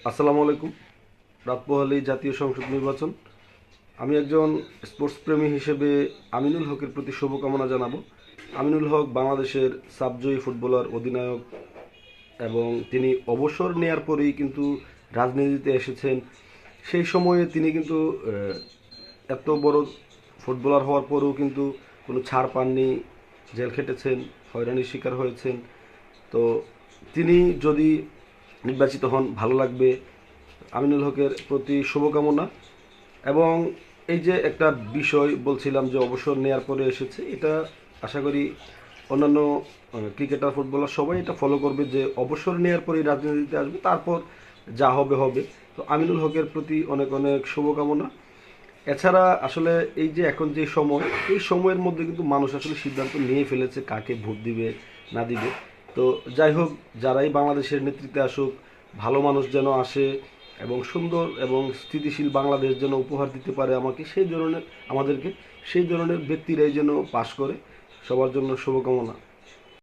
আসসালামু আলাইকুম। রাত পোহালেই জাতীয় সংসদ নির্বাচন। আমি একজন স্পোর্টস প্রেমী হিসেবে আমিনুল হকের প্রতি শুভকামনা জানাবো। আমিনুল হক বাংলাদেশের সাবজয়ী ফুটবলার, অধিনায়ক, এবং তিনি অবসর নেয়ার পরেই কিন্তু রাজনীতিতে এসেছেন। সেই সময়ে তিনি কিন্তু এত বড় ফুটবলার হওয়ার পরেও কিন্তু কোনো ছাড় পাননি, জেল খেটেছেন, হয়রানির শিকার হয়েছেন। তো তিনি যদি নির্বাচিত হন ভালো লাগবে। আমিনুল হকের প্রতি শুভকামনা। এবং এই যে একটা বিষয় বলছিলাম যে অবসর নেয়ার পরে এসেছে, এটা আশা করি অন্যান্য ক্রিকেটার, ফুটবলার সবাই এটা ফলো করবে যে অবসর নেওয়ার পরেই রাজনীতিতে আসবে, তারপর যা হবে হবে। তো আমিনুল হকের প্রতি অনেক অনেক শুভকামনা। এছাড়া আসলে এই যে এখন যে সময়, এই সময়ের মধ্যে কিন্তু মানুষ আসলে সিদ্ধান্ত নিয়ে ফেলেছে কাকে ভোট দিবে না দিবে। তো যাই হোক, যারাই বাংলাদেশের নেতৃত্বে আসুক, ভালো মানুষ যেন আসে এবং সুন্দর এবং স্থিতিশীল বাংলাদেশ যেন উপহার দিতে পারে আমাদেরকে, সেই ধরনের ব্যক্তিরাই যেন পাশ করে। সবার জন্য শুভকামনা।